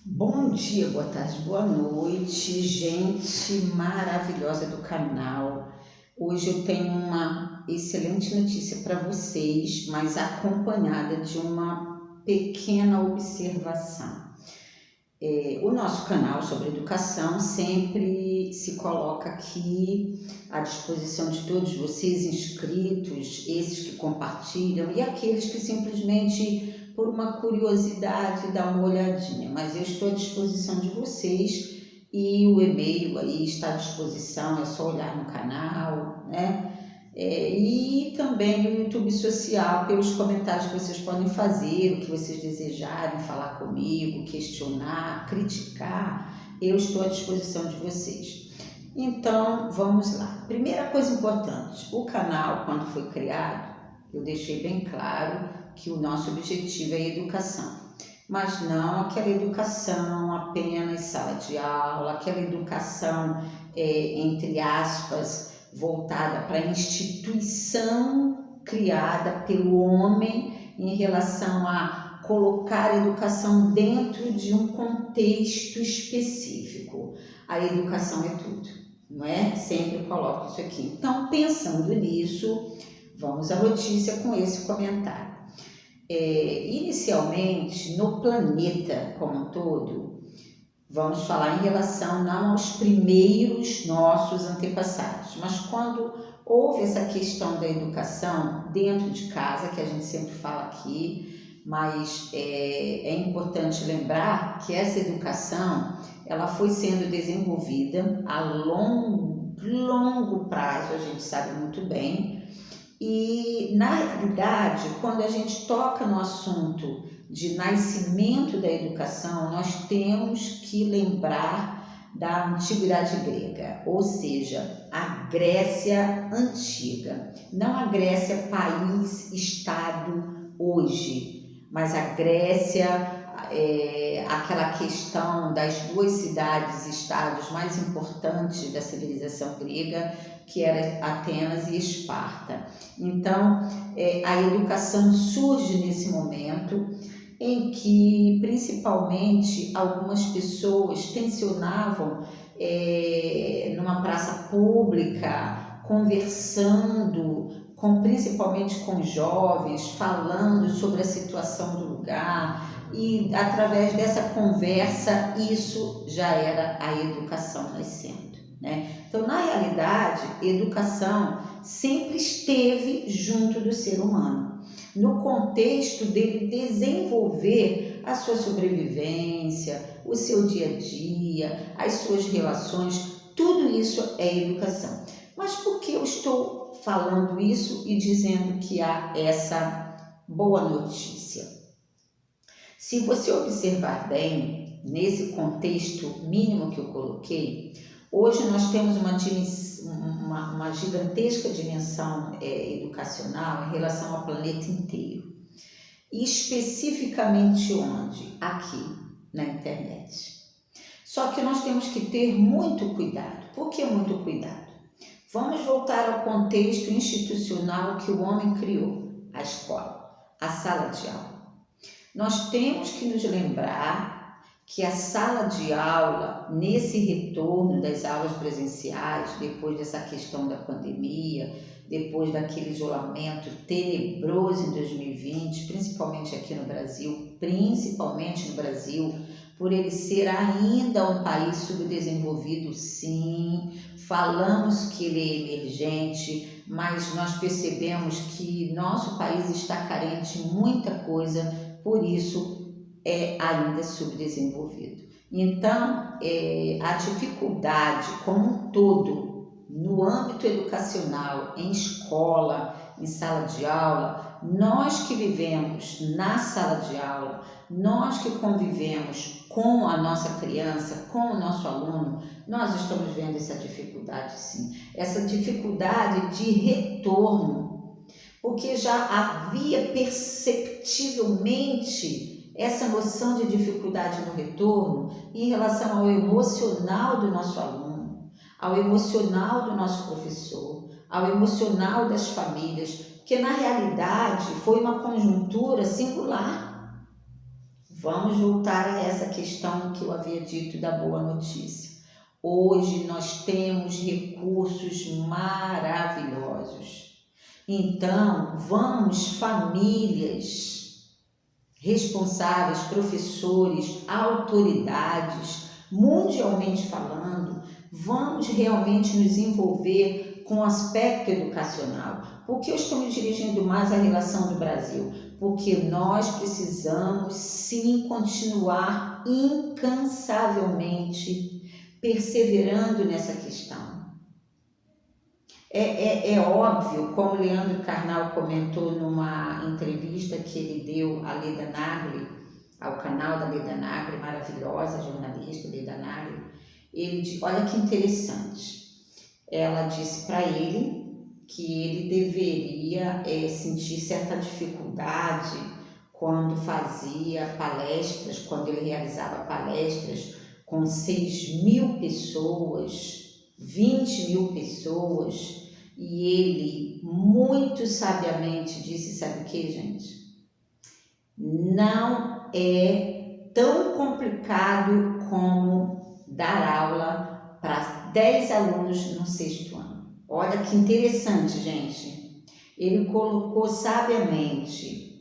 Bom dia, boa tarde, boa noite, gente maravilhosa do canal. Hoje eu tenho uma excelente notícia para vocês, mas acompanhada de uma pequena observação. O nosso canal sobre educação sempre se coloca aqui à disposição de todos vocês inscritos, esses que compartilham e aqueles que simplesmente por uma curiosidade dão uma olhadinha, mas eu estou à disposição de vocês e o e-mail aí está à disposição, é só olhar no canal, né? E também no YouTube social, pelos comentários que vocês podem fazer, o que vocês desejarem falar comigo, questionar, criticar, eu estou à disposição de vocês. Então, vamos lá. Primeira coisa importante, o canal, quando foi criado, eu deixei bem claro que o nosso objetivo é a educação, mas não aquela educação apenas sala de aula, aquela educação, entre aspas, voltada para a instituição criada pelo homem em relação a colocar a educação dentro de um contexto específico. A educação é tudo, não é? Sempre coloco isso aqui. Então, pensando nisso, vamos à notícia com esse comentário. Inicialmente, no planeta como um todo, vamos falar em relação não aos primeiros nossos antepassados, mas quando houve essa questão da educação dentro de casa, que a gente sempre fala aqui, mas é importante lembrar que essa educação ela foi sendo desenvolvida a longo prazo, a gente sabe muito bem, e na realidade, quando a gente toca no assunto de nascimento da educação, nós temos que lembrar da antiguidade grega, ou seja, a Grécia antiga, não a Grécia país, estado hoje, mas a Grécia, aquela questão das duas cidades-estados mais importantes da civilização grega, que era Atenas e Esparta. Então, a educação surge nesse momento em que, principalmente, algumas pessoas tensionavam numa praça pública, conversando, principalmente com jovens, falando sobre a situação do lugar, e através dessa conversa, isso já era a educação nascendo, né? Então, na realidade, educação sempre esteve junto do ser humano, no contexto dele desenvolver a sua sobrevivência, o seu dia a dia, as suas relações, tudo isso é educação. Mas por que eu estou falando isso e dizendo que há essa boa notícia? Se você observar bem, nesse contexto mínimo que eu coloquei, hoje nós temos uma gigantesca dimensão educacional em relação ao planeta inteiro. E especificamente onde? Aqui, na internet. Só que nós temos que ter muito cuidado. Por que muito cuidado? Vamos voltar ao contexto institucional que o homem criou, a escola, a sala de aula. Nós temos que nos lembrar que a sala de aula, nesse retorno das aulas presenciais, depois dessa questão da pandemia, depois daquele isolamento tenebroso em 2020, principalmente no Brasil, por ele ser ainda um país subdesenvolvido, sim, falamos que ele é emergente, mas nós percebemos que nosso país está carente de muita coisa, por isso é ainda subdesenvolvido. Então, a dificuldade como um todo, no âmbito educacional, em escola, em sala de aula, nós que vivemos na sala de aula, nós que convivemos com a nossa criança, com o nosso aluno, nós estamos vendo essa dificuldade sim, essa dificuldade de retorno, porque já havia perceptivelmente essa noção de dificuldade no retorno em relação ao emocional do nosso aluno, ao emocional do nosso professor, ao emocional das famílias, que na realidade foi uma conjuntura singular. Vamos voltar a essa questão que eu havia dito da boa notícia. Hoje nós temos recursos maravilhosos. Então, vamos, famílias, responsáveis, professores, autoridades, mundialmente falando, vamos realmente nos envolver com o aspecto educacional. Por que eu estou me dirigindo mais à relação do Brasil? Porque nós precisamos sim continuar incansavelmente perseverando nessa questão. É óbvio, como Leandro Carnal comentou numa entrevista que ele deu à Leda Nagli, ao canal da Leda Nagli, maravilhosa jornalista Leda Nagli, olha que interessante, ela disse para ele que ele deveria sentir certa dificuldade quando fazia palestras, quando ele realizava palestras com 6.000 pessoas, 20.000 pessoas, e ele muito sabiamente disse, sabe o que, gente? Não é tão complicado como dar aula para 10 alunos no 6º ano. Olha que interessante, gente. Ele colocou sabiamente,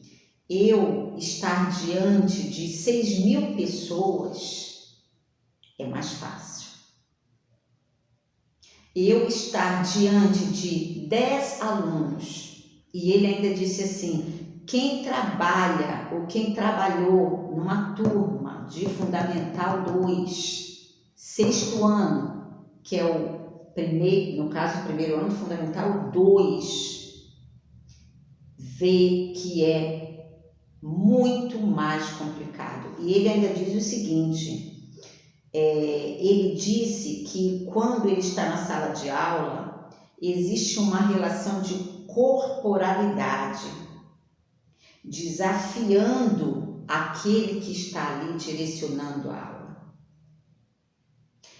eu estar diante de 6.000 pessoas é mais fácil. Eu estar diante de 10 alunos, e ele ainda disse assim, quem trabalha ou quem trabalhou numa turma de Fundamental 2, 6º ano, que é o primeiro, no caso, o primeiro ano Fundamental 2, vê que é muito mais complicado. E ele ainda diz o seguinte, ele disse que quando ele está na sala de aula, existe uma relação de corporalidade, desafiando aquele que está ali direcionando a aula.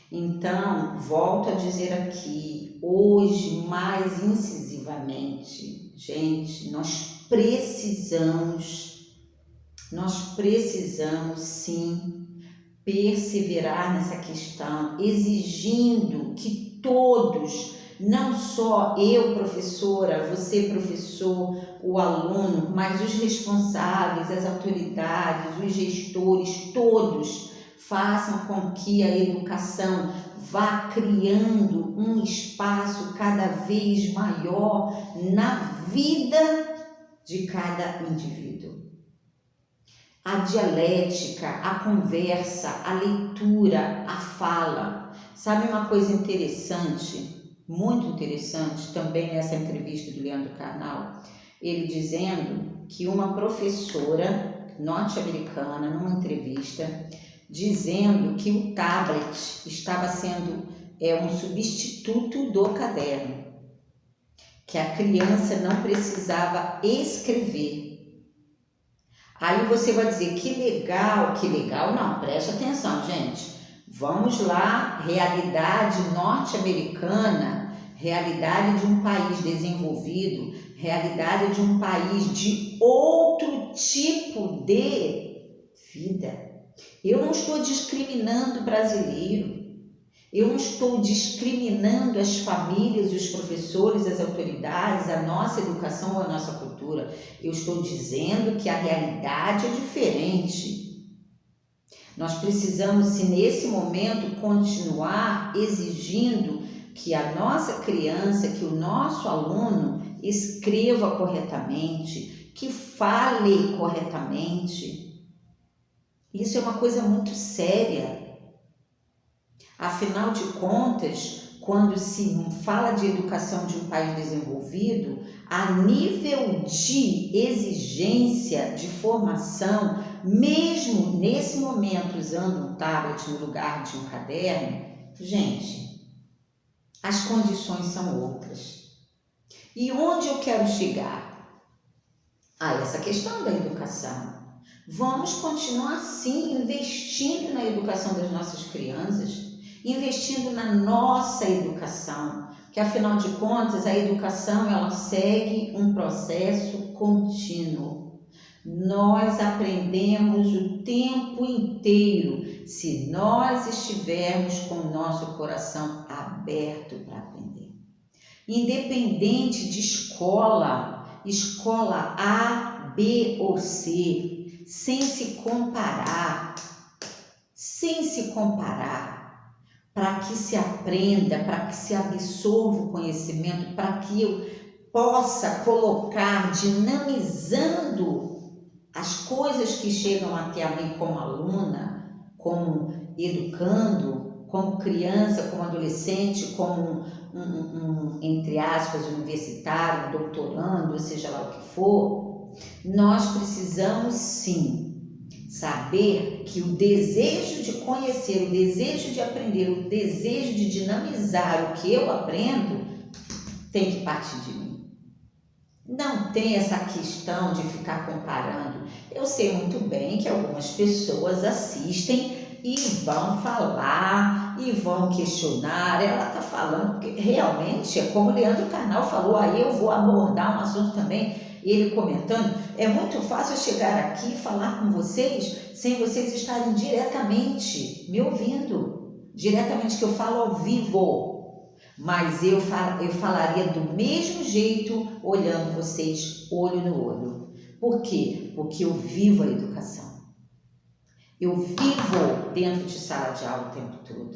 Então, volto a dizer aqui, hoje mais incisivamente, gente, nós precisamos sim perseverar nessa questão, exigindo que todos, não só eu, professora, você, professor, o aluno, mas os responsáveis, as autoridades, os gestores, todos façam com que a educação vá criando um espaço cada vez maior na vida de cada indivíduo. A dialética, a conversa, a leitura, a fala. Sabe uma coisa interessante, muito interessante, também nessa entrevista do Leandro Carnal? Ele dizendo que uma professora norte-americana, numa entrevista, dizendo que o tablet estava sendo um substituto do caderno, que a criança não precisava escrever. Aí você vai dizer, que legal, não, preste atenção, gente. Vamos lá, realidade norte-americana, realidade de um país desenvolvido, realidade de um país de outro tipo de vida. Eu não estou discriminando o brasileiro, eu não estou discriminando as famílias, os professores, as autoridades, a nossa educação ou a nossa cultura. Eu estou dizendo que a realidade é diferente. Nós precisamos, se nesse momento, continuar exigindo que a nossa criança, que o nosso aluno escreva corretamente, que fale corretamente. Isso é uma coisa muito séria. Afinal de contas, quando se fala de educação de um país desenvolvido, a nível de exigência de formação, mesmo nesse momento usando um tablet no lugar de um caderno, gente, as condições são outras. E onde eu quero chegar? Essa questão da educação. Vamos continuar sim investindo na educação das nossas crianças, investindo na nossa educação, que afinal de contas a educação ela segue um processo contínuo. Nós aprendemos o tempo inteiro se nós estivermos com o nosso coração aberto para aprender. Independente de escola A, B ou C, sem se comparar, para que se aprenda, para que se absorva o conhecimento, para que eu possa colocar, dinamizando as coisas que chegam até a mim como aluna, como educando, como criança, como adolescente, como entre aspas, universitário, doutorando, seja lá o que for, nós precisamos sim saber que o desejo de conhecer, o desejo de aprender, o desejo de dinamizar o que eu aprendo tem que partir de mim. Não tem essa questão de ficar comparando. Eu sei muito bem que algumas pessoas assistem e vão falar e vão questionar. Ela está falando, porque realmente é como o Leandro Carnal falou, aí eu vou abordar um assunto também, ele comentando, é muito fácil chegar aqui e falar com vocês sem vocês estarem diretamente me ouvindo, diretamente, que eu falo ao vivo. Mas eu falaria do mesmo jeito, olhando vocês olho no olho. Por quê? Porque eu vivo a educação. Eu vivo dentro de sala de aula o tempo todo.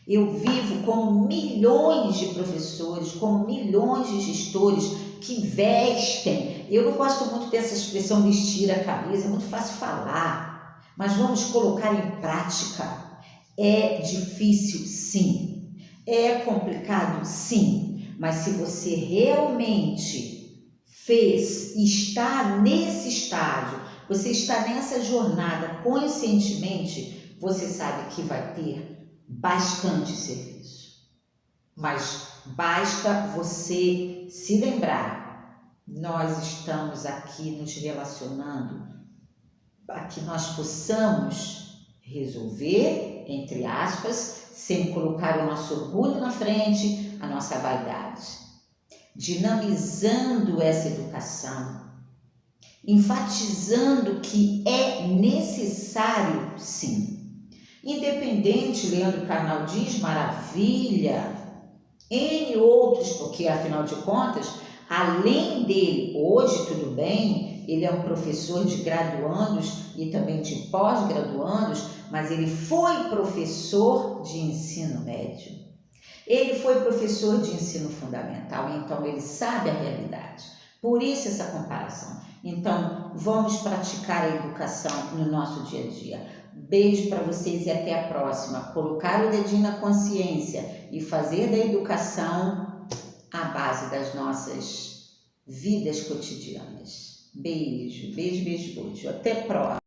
Eu vivo com milhões de professores, com milhões de gestores que vestem. Eu não gosto muito dessa expressão vestir a camisa, é muito fácil falar. Mas vamos colocar em prática. É difícil, sim. É complicado? Sim, mas se você realmente está nesse estágio, você está nessa jornada conscientemente, você sabe que vai ter bastante serviço. Mas basta você se lembrar, nós estamos aqui nos relacionando para que nós possamos resolver, entre aspas, sem colocar o nosso orgulho na frente, a nossa vaidade. Dinamizando essa educação, enfatizando que é necessário, sim. Independente, Leandro Carnal diz, maravilha, N outros, porque afinal de contas, além dele, hoje tudo bem, ele é um professor de graduandos e também de pós-graduandos, mas ele foi professor de ensino médio. Ele foi professor de ensino fundamental, então ele sabe a realidade. Por isso essa comparação. Então, vamos praticar a educação no nosso dia a dia. Beijo para vocês e até a próxima. Colocar o dedinho na consciência e fazer da educação a base das nossas vidas cotidianas. Beijo, beijo, beijo, beijo. Até a próxima.